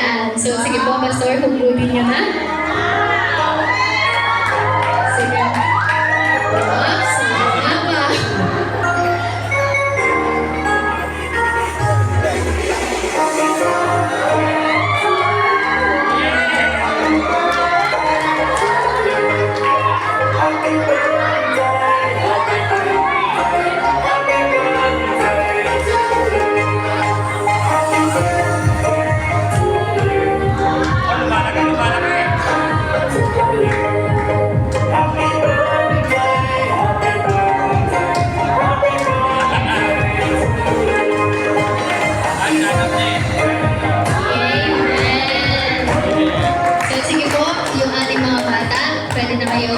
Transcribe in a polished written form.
Ayan. So, sige po, Pastor, concluding nyo na. Sige. Oops, nga pa. Amen. So, sige po, yung ating mga bata, pwede na kayo